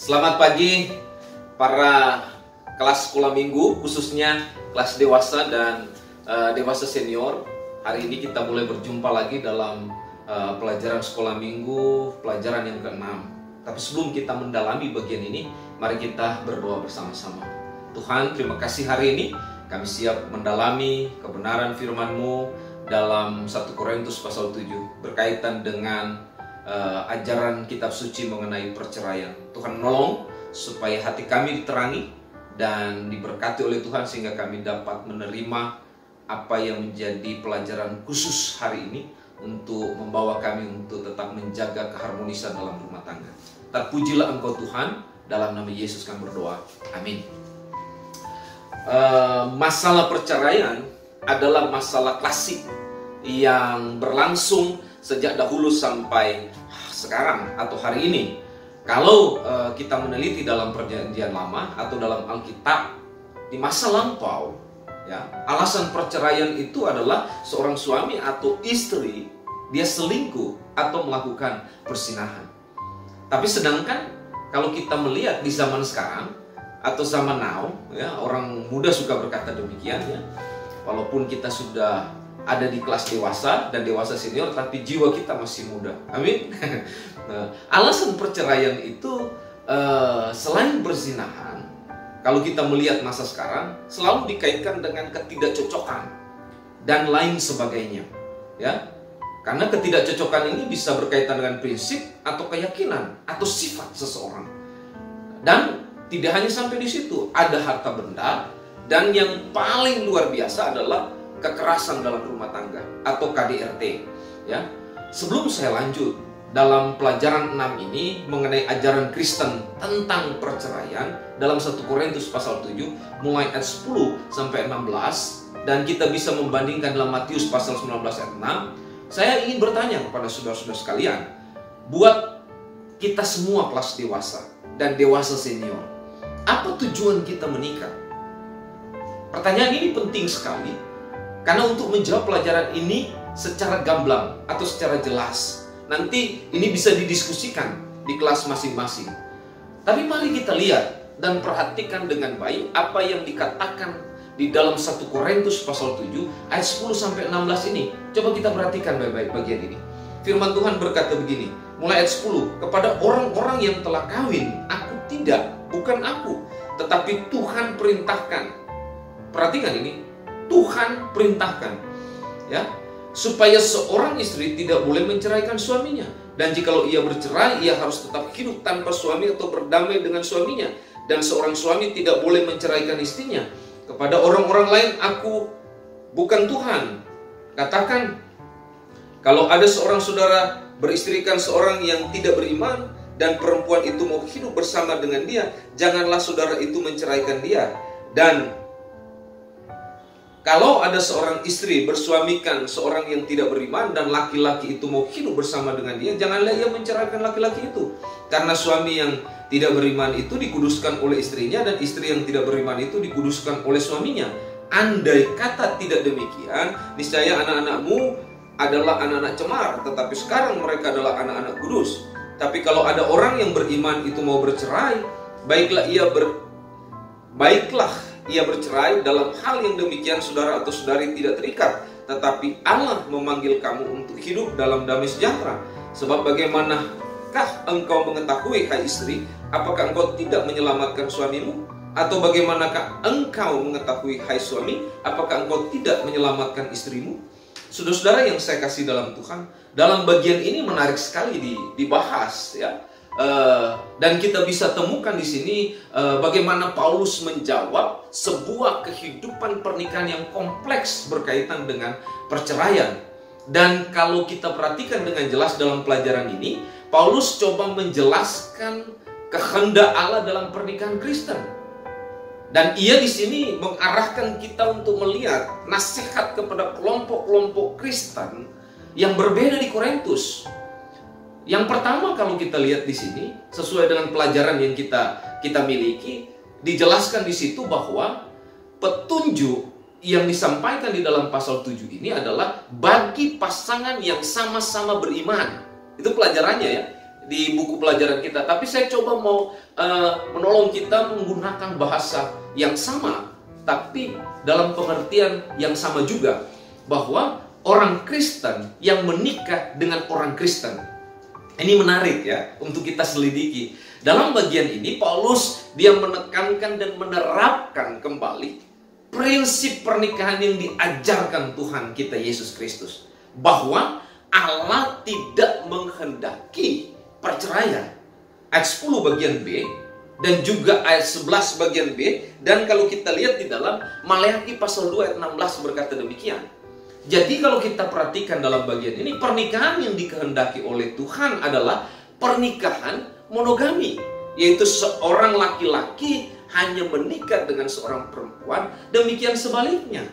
Selamat pagi para kelas sekolah minggu, khususnya kelas dewasa dan dewasa senior. Hari ini kita mulai berjumpa lagi dalam pelajaran sekolah minggu, pelajaran yang ke-6. Tapi sebelum kita mendalami bagian ini, mari kita berdoa bersama-sama. Tuhan, terima kasih hari ini kami siap mendalami kebenaran firman-Mu dalam 1 Korintus pasal 7 berkaitan dengan ajaran kitab suci mengenai perceraian. Tuhan menolong supaya hati kami diterangi dan diberkati oleh Tuhan sehingga kami dapat menerima apa yang menjadi pelajaran khusus hari ini untuk membawa kami untuk tetap menjaga keharmonisan dalam rumah tangga. Terpujilah Engkau Tuhan, dalam nama Yesus kami berdoa. Amin. Masalah perceraian adalah masalah klasik yang berlangsung sejak dahulu sampai sekarang atau hari ini. Kalau kita meneliti dalam perjanjian lama atau dalam Alkitab di masa lampau, ya, alasan perceraian itu adalah seorang suami atau istri dia selingkuh atau melakukan persinahan. Tapi sedangkan kalau kita melihat di zaman sekarang atau zaman now, ya, orang muda suka berkata demikian, ya, walaupun kita sudah ada di kelas dewasa dan dewasa senior, tapi jiwa kita masih muda. Amin. Nah, alasan perceraian itu selain perzinahan, kalau kita melihat masa sekarang, selalu dikaitkan dengan ketidakcocokan dan lain sebagainya. Ya, karena ketidakcocokan ini bisa berkaitan dengan prinsip atau keyakinan atau sifat seseorang. Dan tidak hanya sampai di situ, ada harta benda, dan yang paling luar biasa adalah kekerasan dalam rumah tangga atau KDRT, ya. Sebelum saya lanjut dalam pelajaran 6 ini mengenai ajaran Kristen tentang perceraian dalam 1 Korintus pasal 7 mulai ayat 10 sampai 16, dan kita bisa membandingkan dalam Matius pasal 19 ayat 6, saya ingin bertanya kepada saudara-saudara sekalian, buat kita semua kelas dewasa dan dewasa senior, apa tujuan kita menikah? Pertanyaan ini penting sekali. Karena untuk menjawab pelajaran ini secara gamblang atau secara jelas, nanti ini bisa didiskusikan di kelas masing-masing. Tapi mari kita lihat dan perhatikan dengan baik apa yang dikatakan di dalam 1 Korintus pasal 7 ayat 10 sampai 16 ini. Coba kita perhatikan baik-baik bagian ini. Firman Tuhan berkata begini, mulai ayat 10, kepada orang-orang yang telah kawin, aku tidak, bukan aku, tetapi Tuhan perintahkan. Perhatikan ini. Tuhan perintahkan, ya, supaya seorang istri tidak boleh menceraikan suaminya, dan jikalau ia bercerai, ia harus tetap hidup tanpa suami atau berdamai dengan suaminya, dan seorang suami tidak boleh menceraikan istrinya. Kepada orang-orang lain aku bukan Tuhan. Katakan, kalau ada seorang saudara beristrikan seorang yang tidak beriman dan perempuan itu mau hidup bersama dengan dia, janganlah saudara itu menceraikan dia. Dan kalau ada seorang istri bersuamikan seorang yang tidak beriman dan laki-laki itu mau hidup bersama dengan dia, janganlah ia menceraikan laki-laki itu. Karena suami yang tidak beriman itu dikuduskan oleh istrinya, dan istri yang tidak beriman itu dikuduskan oleh suaminya. Andai kata tidak demikian, niscaya anak-anakmu adalah anak-anak cemar, tetapi sekarang mereka adalah anak-anak kudus. Tapi kalau ada orang yang beriman itu mau bercerai, baiklah ia bercerai. Dalam hal yang demikian saudara atau saudari tidak terikat, tetapi Allah memanggil kamu untuk hidup dalam damai sejahtera. Sebab bagaimanakah engkau mengetahui, hai istri, apakah engkau tidak menyelamatkan suamimu? Atau bagaimanakah engkau mengetahui, hai suami, apakah engkau tidak menyelamatkan istrimu? Saudara-saudara yang saya kasih dalam Tuhan, dalam bagian ini menarik sekali dibahas, ya. Dan kita bisa temukan di sini bagaimana Paulus menjawab sebuah kehidupan pernikahan yang kompleks berkaitan dengan perceraian. Dan kalau kita perhatikan dengan jelas dalam pelajaran ini, Paulus coba menjelaskan kehendak Allah dalam pernikahan Kristen. Dan ia di sini mengarahkan kita untuk melihat nasihat kepada kelompok-kelompok Kristen yang berbeda di Korintus. Yang pertama, kalau kita lihat di sini, sesuai dengan pelajaran yang kita miliki, dijelaskan di situ bahwa petunjuk yang disampaikan di dalam pasal 7 ini adalah bagi pasangan yang sama-sama beriman. Itu pelajarannya, ya. di buku pelajaran kita, tapi saya coba mau menolong kita menggunakan bahasa yang sama, tapi dalam pengertian yang sama juga, bahwa orang Kristen yang menikah dengan orang Kristen. Ini menarik ya untuk kita selidiki. Dalam bagian ini Paulus dia menekankan dan menerapkan kembali prinsip pernikahan yang diajarkan Tuhan kita Yesus Kristus, bahwa Allah tidak menghendaki perceraian. Ayat 10 bagian B dan juga ayat 11 bagian B, dan kalau kita lihat di dalam Maleakhi pasal 2 ayat 16 berkata demikian. Jadi kalau kita perhatikan dalam bagian ini, pernikahan yang dikehendaki oleh Tuhan adalah pernikahan monogami, yaitu seorang laki-laki hanya menikah dengan seorang perempuan, demikian sebaliknya.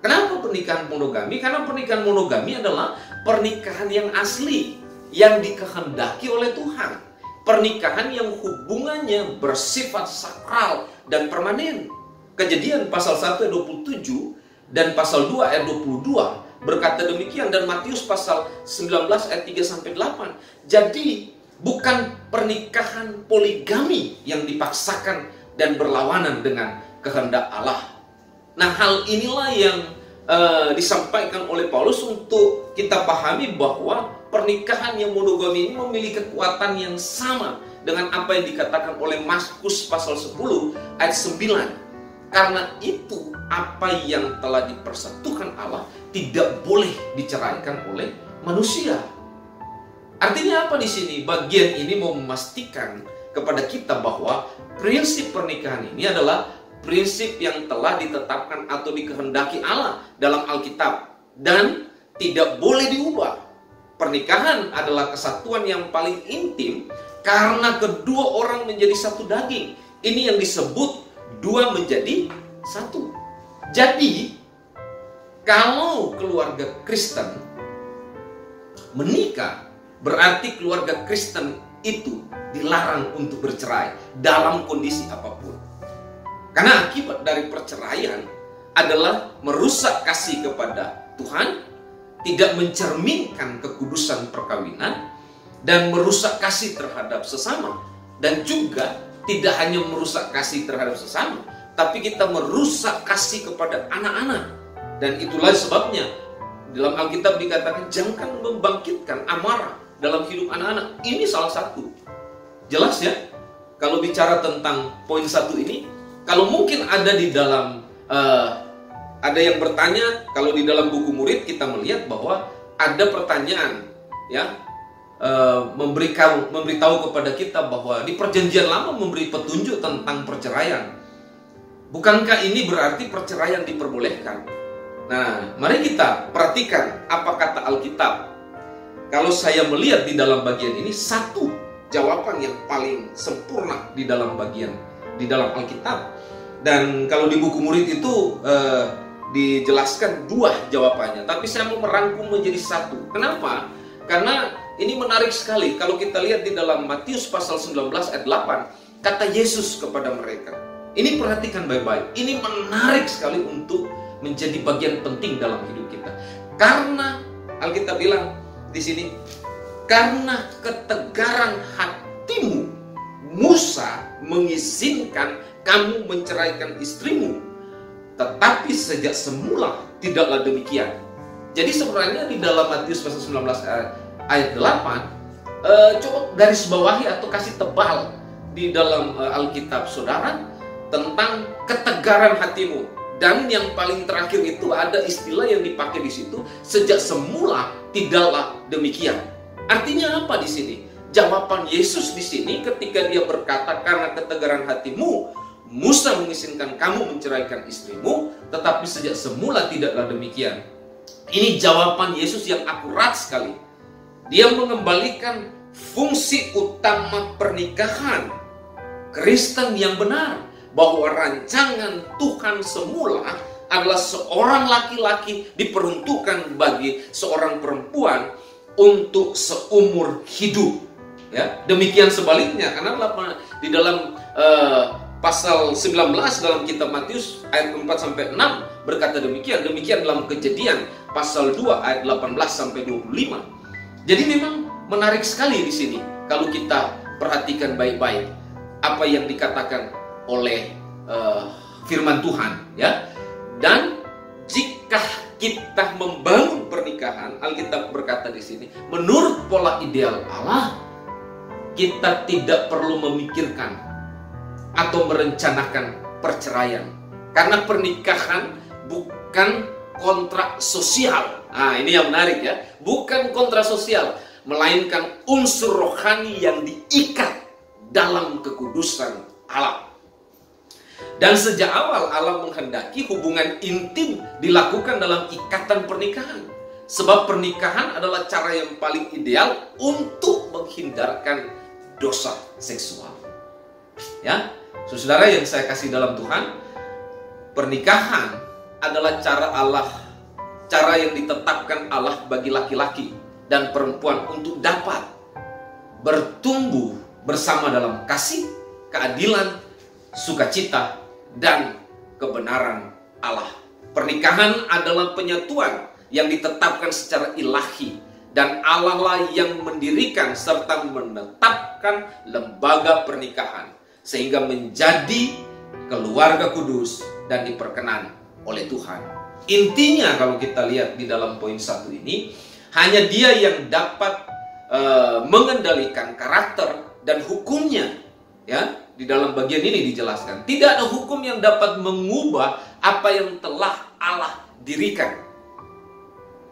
Kenapa pernikahan monogami? Karena pernikahan monogami adalah pernikahan yang asli, yang dikehendaki oleh Tuhan. Pernikahan yang hubungannya bersifat sakral dan permanen. Kejadian pasal 1 ayat 27 dan pasal 2 ayat 22 berkata demikian, dan Matius pasal 19 ayat 3-8. Jadi bukan pernikahan poligami yang dipaksakan dan berlawanan dengan kehendak Allah. Nah, hal inilah yang disampaikan oleh Paulus untuk kita pahami bahwa pernikahan yang monogami ini memiliki kekuatan yang sama dengan apa yang dikatakan oleh Mazkus pasal 10 ayat 9. Karena itu apa yang telah dipersatukan Allah tidak boleh diceraikan oleh manusia. Artinya apa di sini? Bagian ini mau memastikan kepada kita bahwa prinsip pernikahan ini adalah prinsip yang telah ditetapkan atau dikehendaki Allah dalam Alkitab dan tidak boleh diubah. Pernikahan adalah kesatuan yang paling intim karena kedua orang menjadi satu daging. Ini yang disebut dua menjadi satu. Jadi kalau keluarga Kristen menikah, berarti keluarga Kristen itu dilarang untuk bercerai dalam kondisi apapun. Karena akibat dari perceraian adalah merusak kasih kepada Tuhan, tidak mencerminkan kekudusan perkawinan, dan merusak kasih terhadap sesama. Dan juga tidak hanya merusak kasih terhadap sesama, tapi kita merusak kasih kepada anak-anak. Dan itulah sebabnya dalam Alkitab dikatakan jangan membangkitkan amarah dalam hidup anak-anak. Ini salah satu. Jelas ya, kalau bicara tentang poin satu ini, kalau mungkin ada di dalam ada yang bertanya, kalau di dalam buku murid kita melihat bahwa ada pertanyaan ya, memberitahu kepada kita bahwa di perjanjian lama memberi petunjuk tentang perceraian. Bukankah ini berarti perceraian diperbolehkan? Nah, mari kita perhatikan apa kata Alkitab. Kalau saya melihat di dalam bagian ini, satu jawaban yang paling sempurna di dalam Alkitab. Dan kalau di buku murid itu dijelaskan dua jawabannya, tapi saya mau merangkum menjadi satu. Kenapa? Karena ini menarik sekali. Kalau kita lihat di dalam Matius pasal 19 ayat 8, kata Yesus kepada mereka. Ini perhatikan baik-baik. Ini menarik sekali untuk menjadi bagian penting dalam hidup kita. Karena Alkitab bilang di sini, karena ketegaran hatimu, Musa mengizinkan kamu menceraikan istrimu, tetapi sejak semula tidaklah demikian. Jadi sebenarnya di dalam Matius pasal 19 ayat 8, coba garis bawahi atau kasih tebal di dalam Alkitab saudara tentang ketegaran hatimu. Dan yang paling terakhir itu ada istilah yang dipakai di situ, sejak semula tidaklah demikian. Artinya apa di sini? Jawaban Yesus di sini ketika dia berkata karena ketegaran hatimu, Musa mengizinkan kamu menceraikan istrimu, tetapi sejak semula tidaklah demikian. Ini jawaban Yesus yang akurat sekali. Dia mengembalikan fungsi utama pernikahan Kristen yang benar, bahwa rancangan Tuhan semula adalah seorang laki-laki diperuntukkan bagi seorang perempuan untuk seumur hidup. Ya, demikian sebaliknya, karena di dalam pasal 19 dalam kitab Matius ayat 4-6 berkata demikian. Demikian dalam Kejadian pasal 2 ayat 18-25. Jadi memang menarik sekali di sini. kalau kita perhatikan baik-baik apa yang dikatakan oleh firman Tuhan, ya. Dan jika kita membangun pernikahan, Alkitab berkata di sini, menurut pola ideal Allah, kita tidak perlu memikirkan atau merencanakan perceraian. Karena pernikahan bukan kontrak sosial. Nah, ini yang menarik ya. Bukan kontrak sosial, melainkan unsur rohani yang diikat dalam kekudusan Allah. Dan sejak awal Allah menghendaki hubungan intim dilakukan dalam ikatan pernikahan. Sebab pernikahan adalah cara yang paling ideal untuk menghindarkan dosa seksual. Ya, saudara yang saya kasih dalam Tuhan, pernikahan adalah cara yang ditetapkan Allah bagi laki-laki dan perempuan untuk dapat bertumbuh bersama dalam kasih, keadilan, sukacita, dan kebenaran Allah. Pernikahan adalah penyatuan yang ditetapkan secara ilahi, dan Allah lah yang mendirikan serta menetapkan lembaga pernikahan sehingga menjadi keluarga kudus dan diperkenan oleh Tuhan. Intinya kalau kita lihat di dalam poin 1 ini, hanya Dia yang dapat mengendalikan karakter dan hukumnya, ya. Di dalam bagian ini dijelaskan, tidak ada hukum yang dapat mengubah apa yang telah Allah dirikan.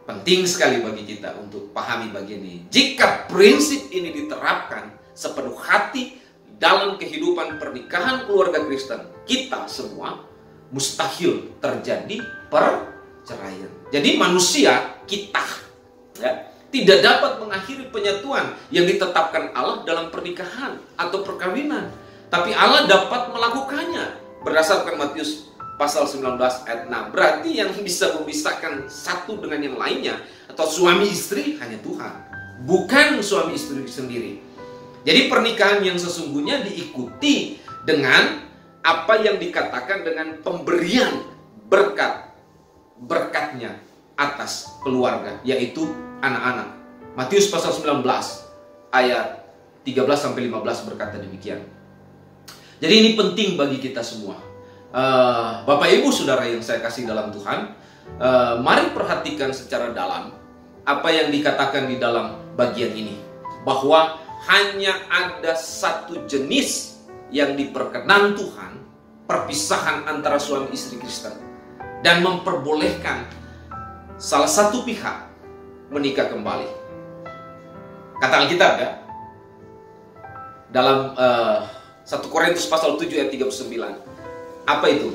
Penting sekali bagi kita untuk pahami bagian ini. Jika prinsip ini diterapkan sepenuh hati dalam kehidupan pernikahan keluarga Kristen, kita semua mustahil terjadi perceraian. Jadi manusia, kita, ya, tidak dapat mengakhiri penyatuan yang ditetapkan Allah dalam pernikahan atau perkawinan. Tapi Allah dapat melakukannya berdasarkan Matius pasal 19 ayat 6. Berarti yang bisa memisahkan satu dengan yang lainnya atau suami istri hanya Tuhan, bukan suami istri sendiri. Jadi pernikahan yang sesungguhnya diikuti dengan apa yang dikatakan dengan pemberian berkatnya atas keluarga, yaitu anak-anak. Matius pasal 19 ayat 13-15 berkata demikian. Jadi ini penting bagi kita semua. Bapak Ibu Saudara yang saya kasih dalam Tuhan, mari perhatikan secara dalam apa yang dikatakan di dalam bagian ini, bahwa hanya ada satu jenis yang diperkenan Tuhan, perpisahan antara suami istri Kristen, dan memperbolehkan salah satu pihak menikah kembali. Kata Alkitab, ya, dalam 1 Korintus pasal 7 ayat 39. Apa itu?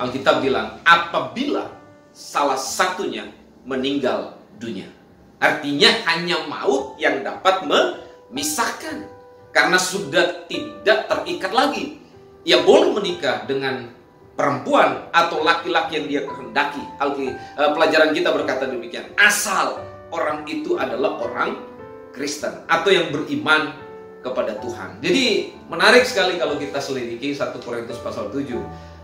Alkitab bilang, apabila salah satunya meninggal dunia. Artinya hanya maut yang dapat memisahkan. Karena sudah tidak terikat lagi. Ia boleh menikah dengan perempuan atau laki-laki yang dia kehendaki. Pelajaran kita berkata demikian. Asal orang itu adalah orang Kristen atau yang beriman kepada Tuhan. Jadi menarik sekali kalau kita selidiki 1 Korintus pasal 7.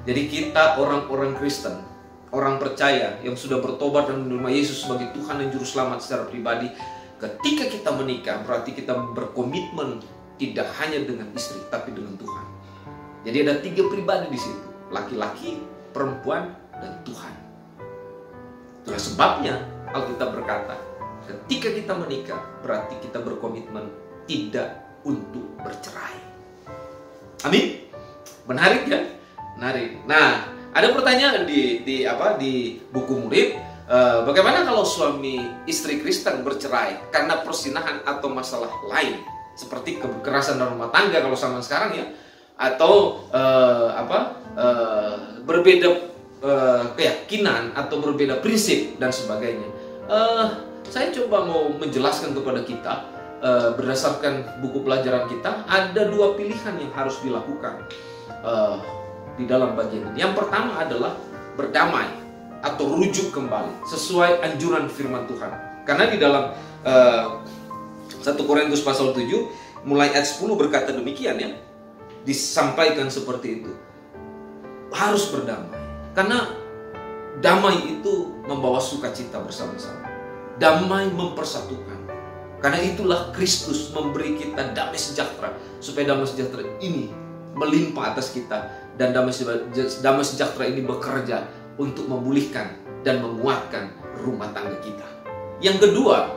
Jadi kita orang-orang Kristen, orang percaya yang sudah bertobat dan menerima Yesus sebagai Tuhan dan Juru Selamat secara pribadi, ketika kita menikah berarti kita berkomitmen tidak hanya dengan istri tapi dengan Tuhan. Jadi ada 3 pribadi di situ, laki-laki, perempuan, dan Tuhan. Itulah sebabnya Alkitab berkata, ketika kita menikah berarti kita berkomitmen tidak untuk bercerai. Amin. Menarik ya? Menarik. Nah, ada pertanyaan di buku murid, bagaimana kalau suami istri Kristen bercerai karena persinahan atau masalah lain seperti kekerasan dalam rumah tangga kalau zaman sekarang, ya, atau berbeda keyakinan atau berbeda prinsip dan sebagainya. Saya coba mau menjelaskan kepada kita, berdasarkan buku pelajaran kita, ada 2 pilihan yang harus dilakukan di dalam bagian ini. Yang pertama adalah berdamai atau rujuk kembali sesuai anjuran firman Tuhan. Karena di dalam 1 Korintus pasal 7 mulai ayat 10 berkata demikian, ya. Disampaikan seperti itu. Harus berdamai. Karena damai itu membawa sukacita bersama-sama. Damai mempersatukan. Karena itulah Kristus memberi kita damai sejahtera, supaya damai sejahtera ini melimpah atas kita, dan damai sejahtera ini bekerja untuk memulihkan dan menguatkan rumah tangga kita. Yang kedua,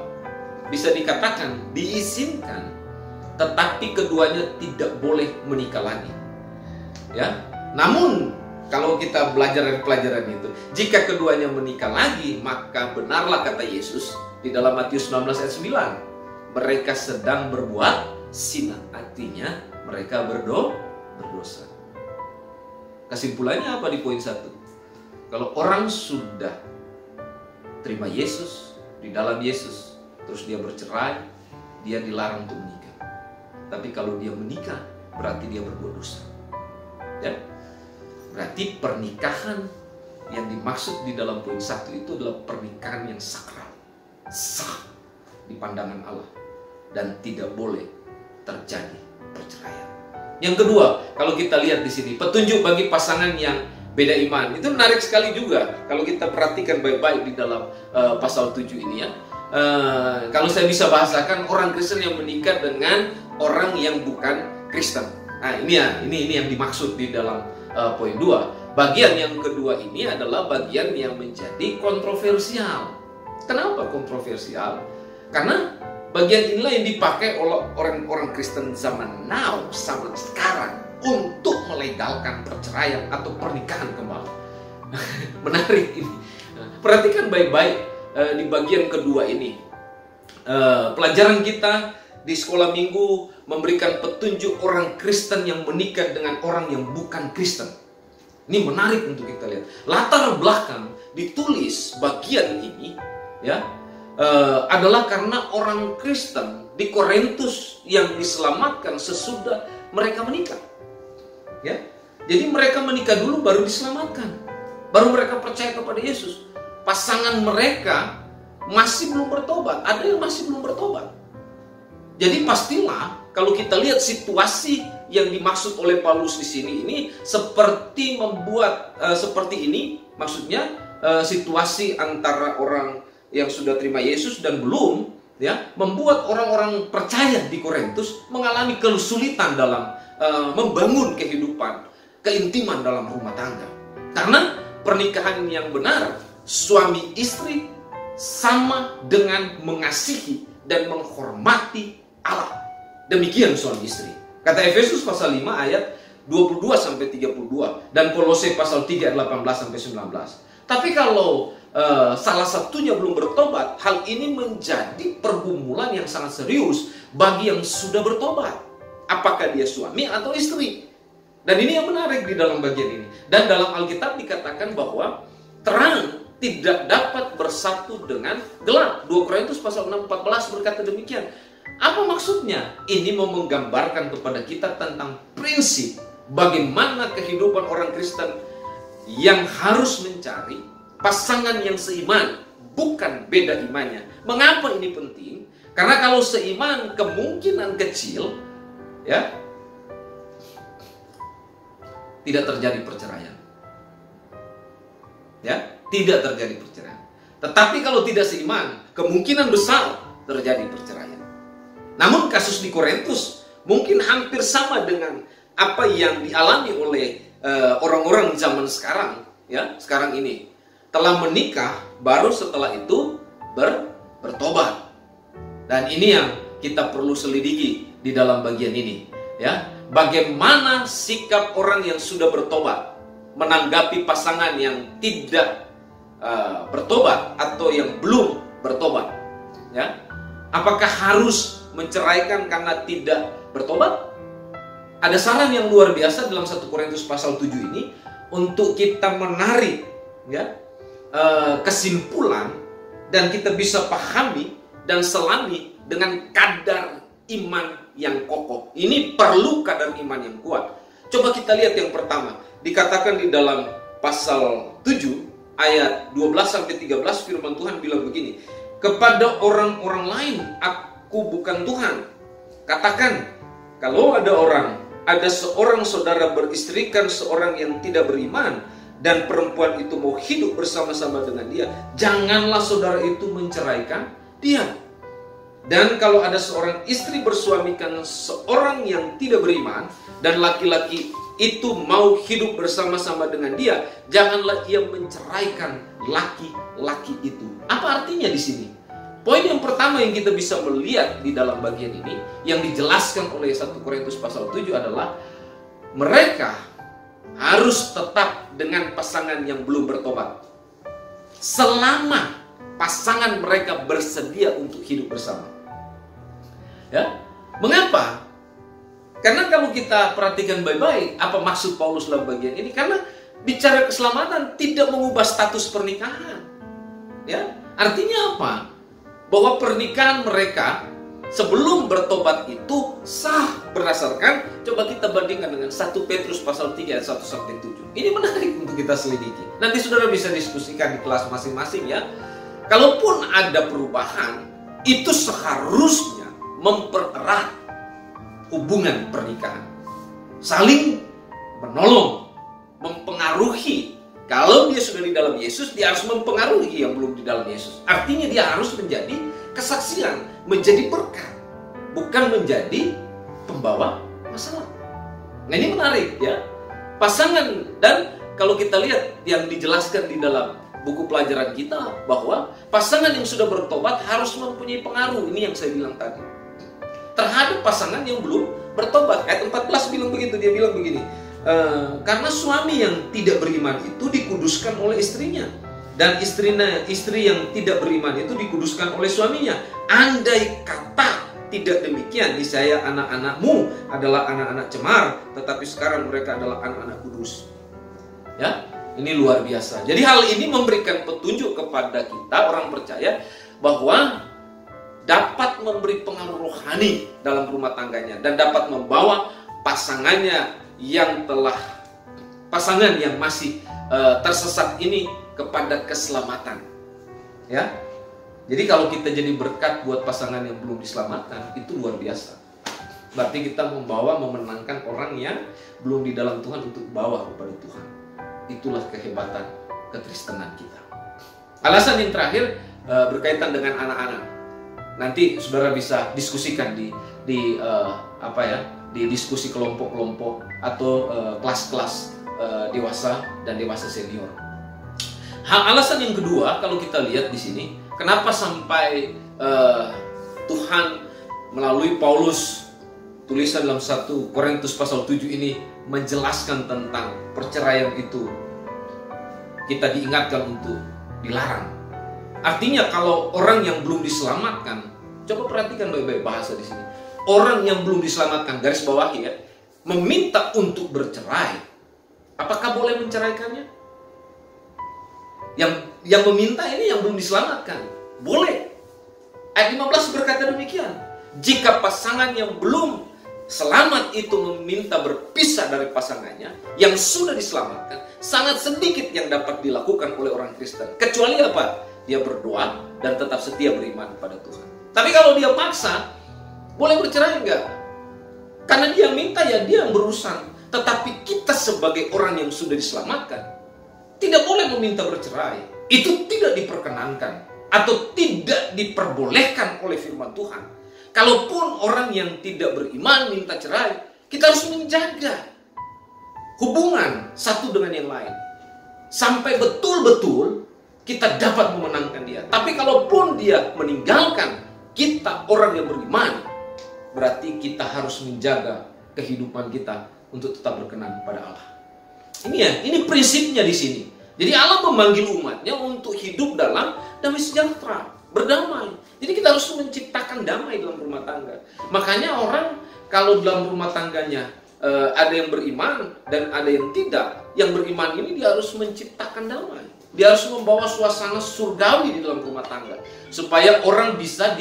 bisa dikatakan diizinkan, tetapi keduanya tidak boleh menikah lagi. Ya, namun kalau kita belajar dari pelajaran itu, jika keduanya menikah lagi, maka benarlah kata Yesus di dalam Matius 19 ayat 9, mereka sedang berbuat zina, artinya mereka berdosa. Kesimpulannya apa di poin 1? Kalau orang sudah terima Yesus, di dalam Yesus, terus dia bercerai, dia dilarang untuk menikah. Tapi kalau dia menikah, berarti dia berbuat dosa. Ya? Berarti pernikahan yang dimaksud di dalam poin 1 itu adalah pernikahan yang sakral, sah di pandangan Allah, dan tidak boleh terjadi perceraian. Yang kedua, kalau kita lihat di sini, petunjuk bagi pasangan yang beda iman. Itu menarik sekali juga kalau kita perhatikan baik-baik di dalam pasal 7 ini ya. Kalau saya bisa bahasakan, orang Kristen yang menikah dengan orang yang bukan Kristen. Nah, ini yang dimaksud di dalam poin 2. Bagian yang kedua ini adalah bagian yang menjadi kontroversial. Kenapa kontroversial? Karena bagian inilah yang dipakai oleh orang-orang Kristen zaman now, zaman sekarang, untuk melegalkan perceraian atau pernikahan kembali. Menarik ini. Perhatikan baik-baik di bagian kedua ini. Pelajaran kita di sekolah minggu memberikan petunjuk orang Kristen yang menikah dengan orang yang bukan Kristen. Ini menarik untuk kita lihat. Latar belakang ditulis bagian ini ya adalah karena orang Kristen di Korintus yang diselamatkan sesudah mereka menikah. Ya, jadi mereka menikah dulu baru diselamatkan, baru mereka percaya kepada Yesus. Pasangan mereka masih belum bertobat, ada yang masih belum bertobat. Jadi pastilah kalau kita lihat situasi yang dimaksud oleh Paulus di sini ini seperti membuat seperti ini, maksudnya situasi antara orang yang sudah terima Yesus dan belum, ya, membuat orang-orang percaya di Korintus mengalami kesulitan dalam membangun kehidupan keintiman dalam rumah tangga. Karena pernikahan yang benar, suami istri sama dengan mengasihi dan menghormati Allah. Demikian suami istri. Kata Efesus pasal 5 ayat 22 sampai 32 dan Kolose pasal 3 ayat 18 sampai 19. Tapi kalau salah satunya belum bertobat, hal ini menjadi pergumulan yang sangat serius bagi yang sudah bertobat. Apakah dia suami atau istri? Dan ini yang menarik di dalam bagian ini. Dan dalam Alkitab dikatakan bahwa terang tidak dapat bersatu dengan gelap. 2 Korintus pasal 6:14 berkata demikian. Apa maksudnya? Ini mau menggambarkan kepada kita tentang prinsip bagaimana kehidupan orang Kristen yang harus mencari pasangan yang seiman, bukan beda imannya. Mengapa ini penting? Karena kalau seiman, kemungkinan kecil ya tidak terjadi perceraian. Ya, tidak terjadi perceraian. Tetapi kalau tidak seiman, kemungkinan besar terjadi perceraian. Namun kasus di Korintus mungkin hampir sama dengan apa yang dialami oleh orang-orang zaman sekarang, ya, sekarang ini. Telah menikah, baru setelah itu bertobat. Dan ini yang kita perlu selidiki di dalam bagian ini, ya. Bagaimana sikap orang yang sudah bertobat menanggapi pasangan yang tidak bertobat atau yang belum bertobat, ya? Apakah harus menceraikan karena tidak bertobat? Ada saran yang luar biasa dalam 1 Korintus pasal 7 ini untuk kita menarik, ya, kesimpulan dan kita bisa pahami dan selami dengan kadar iman yang kokoh. Ini perlu kadar iman yang kuat. Coba kita lihat yang pertama. Dikatakan di dalam pasal 7 ayat 12 sampai 13 firman Tuhan bilang begini. Kepada orang-orang lain aku bukan Tuhan. Katakan, kalau ada seorang saudara beristrikan seorang yang tidak beriman dan perempuan itu mau hidup bersama-sama dengan dia, janganlah saudara itu menceraikan dia. Dan kalau ada seorang istri bersuamikan seorang yang tidak beriman, dan laki-laki itu mau hidup bersama-sama dengan dia, janganlah ia menceraikan laki-laki itu. Apa artinya di sini? Poin yang pertama yang kita bisa melihat di dalam bagian ini, yang dijelaskan oleh 1 Korintus pasal 7 adalah mereka harus tetap dengan pasangan yang belum bertobat selama pasangan mereka bersedia untuk hidup bersama. Ya, mengapa? Karena kalau kita perhatikan baik-baik apa maksud Paulus dalam bagian ini, karena bicara keselamatan tidak mengubah status pernikahan. Ya, artinya apa? Bahwa pernikahan mereka sebelum bertobat itu sah berdasarkan, coba kita bandingkan dengan 1 Petrus pasal 3 ayat 1-7. Ini menarik untuk kita selidiki. Nanti saudara bisa diskusikan di kelas masing-masing ya. Kalaupun ada perubahan, itu seharusnya mempererat hubungan pernikahan. Saling menolong, mempengaruhi. Kalau dia sudah di dalam Yesus, dia harus mempengaruhi yang belum di dalam Yesus. Artinya dia harus menjadi kesaksian, menjadi berkat, bukan menjadi pembawa masalah. Nah, ini menarik ya. Pasangan, dan kalau kita lihat yang dijelaskan di dalam buku pelajaran kita, bahwa pasangan yang sudah bertobat harus mempunyai pengaruh. Ini yang saya bilang tadi, terhadap pasangan yang belum bertobat. Ayat 14 bilang begitu, dia bilang begini, karena suami yang tidak beriman itu dikuduskan oleh istrinya, dan istri yang tidak beriman itu dikuduskan oleh suaminya. Andai kata tidak demikian, niscaya anak-anakmu adalah anak-anak cemar, tetapi sekarang mereka adalah anak-anak kudus. Ya, ini luar biasa. Jadi hal ini memberikan petunjuk kepada kita orang percaya bahwa dapat memberi pengaruh rohani dalam rumah tangganya, dan dapat membawa pasangan yang masih tersesat ini kepada keselamatan. Ya, jadi kalau kita jadi berkat buat pasangan yang belum diselamatkan, itu luar biasa. Berarti kita memenangkan orang yang belum di dalam Tuhan untuk bawa kepada Tuhan. Itulah kehebatan kekristenan kita. Alasan yang terakhir berkaitan dengan anak-anak. Nanti saudara bisa diskusikan di diskusi kelompok-kelompok atau kelas-kelas dewasa dan dewasa senior. Alasan yang kedua, kalau kita lihat di sini, kenapa sampai Tuhan melalui Paulus tulisan dalam 1 Korintus pasal 7 ini menjelaskan tentang perceraian itu, kita diingatkan untuk dilarang. Artinya kalau orang yang belum diselamatkan, coba perhatikan baik-baik bahasa di sini. Orang yang belum diselamatkan, garis bawahi ya, meminta untuk bercerai, apakah boleh menceraikannya? Yang meminta ini yang belum diselamatkan, boleh. Ayat 15 berkata demikian. Jika pasangan yang belum selamat itu meminta berpisah dari pasangannya yang sudah diselamatkan, sangat sedikit yang dapat dilakukan oleh orang Kristen. Kecuali apa? Dia berdoa dan tetap setia beriman pada Tuhan. Tapi kalau dia paksa, boleh bercerai enggak? Karena dia minta, ya dia yang berurusan. Tetapi kita sebagai orang yang sudah diselamatkan, tidak boleh meminta bercerai. Itu tidak diperkenankan atau tidak diperbolehkan oleh firman Tuhan. Kalaupun orang yang tidak beriman minta cerai, kita harus menjaga hubungan satu dengan yang lain sampai betul-betul kita dapat memenangkan dia. Tapi kalaupun dia meninggalkan kita orang yang beriman, berarti kita harus menjaga kehidupan kita untuk tetap berkenan pada Allah. Ini prinsipnya di sini. Jadi Allah memanggil umatnya untuk hidup dalam damai sejahtera, berdamai. Jadi kita harus menciptakan damai dalam rumah tangga. Makanya orang kalau dalam rumah tangganya ada yang beriman dan ada yang tidak, yang beriman ini dia harus menciptakan damai. Dia harus membawa suasana surgawi di dalam rumah tangga supaya orang bisa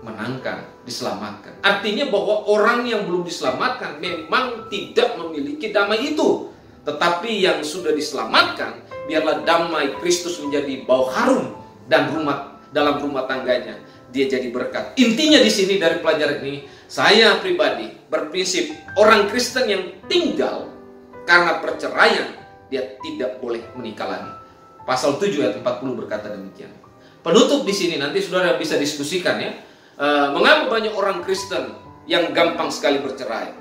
dimenangkan, diselamatkan. Artinya bahwa orang yang belum diselamatkan memang tidak memiliki damai itu. Tetapi yang sudah diselamatkan, biarlah damai Kristus menjadi bau harum dan dalam rumah tangganya dia jadi berkat. Intinya di sini dari pelajaran ini, saya pribadi berprinsip orang Kristen yang tinggal karena perceraian, dia tidak boleh menikah lagi. Pasal 7 ayat 40 berkata demikian. penutup di sini, nanti saudara bisa diskusikan ya. Mengapa banyak orang Kristen yang gampang sekali bercerai?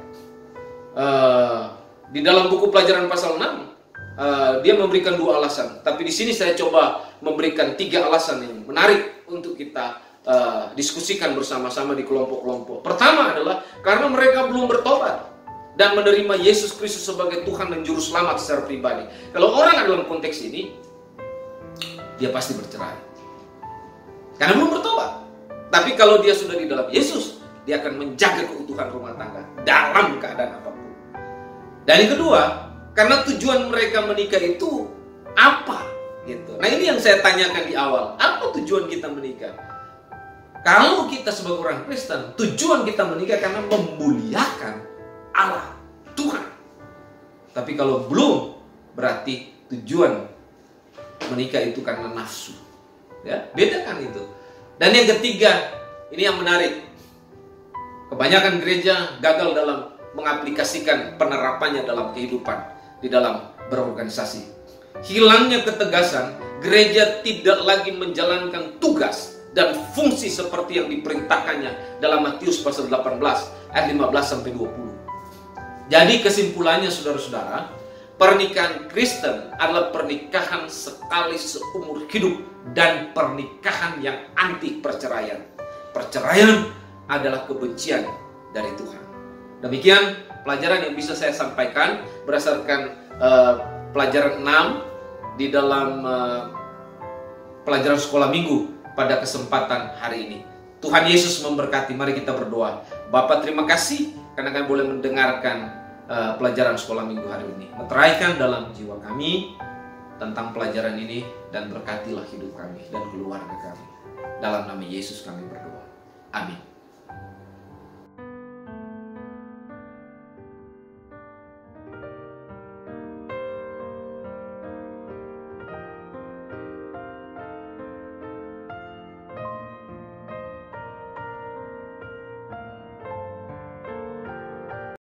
Di dalam buku pelajaran pasal 6, dia memberikan 2 alasan. Tapi di sini saya coba memberikan 3 alasan yang menarik untuk kita diskusikan bersama-sama di kelompok-kelompok. Pertama adalah karena mereka belum bertobat dan menerima Yesus Kristus sebagai Tuhan dan Juru Selamat secara pribadi. Kalau orang dalam konteks ini, dia pasti bercerai karena belum bertobat. Tapi kalau dia sudah di dalam Yesus, dia akan menjaga keutuhan rumah tangga dalam keadaan apapun. Dan yang kedua, karena tujuan mereka menikah itu apa? Gitu. Nah, ini yang saya tanyakan di awal. Apa tujuan kita menikah? Kalau kita sebagai orang Kristen, tujuan kita menikah karena memuliakan Allah, Tuhan. Tapi kalau belum, berarti tujuan menikah itu karena nafsu. Ya, bedakan itu. Dan yang ketiga, ini yang menarik. Kebanyakan gereja gagal dalam mengaplikasikan penerapannya dalam kehidupan, di dalam berorganisasi. Hilangnya ketegasan, gereja tidak lagi menjalankan tugas dan fungsi seperti yang diperintahkannya dalam Matius pasal 18 ayat 15-20. Jadi kesimpulannya saudara-saudara, pernikahan Kristen adalah pernikahan sekali seumur hidup dan pernikahan yang anti perceraian. Perceraian adalah kebencian dari Tuhan. Demikian pelajaran yang bisa saya sampaikan berdasarkan pelajaran 6 di dalam pelajaran sekolah minggu pada kesempatan hari ini. Tuhan Yesus memberkati. Mari kita berdoa. Bapa, terima kasih karena kami boleh mendengarkan pelajaran sekolah minggu hari ini. Meteraikan dalam jiwa kami tentang pelajaran ini dan berkatilah hidup kami dan keluarga kami. Dalam nama Yesus kami berdoa. Amin.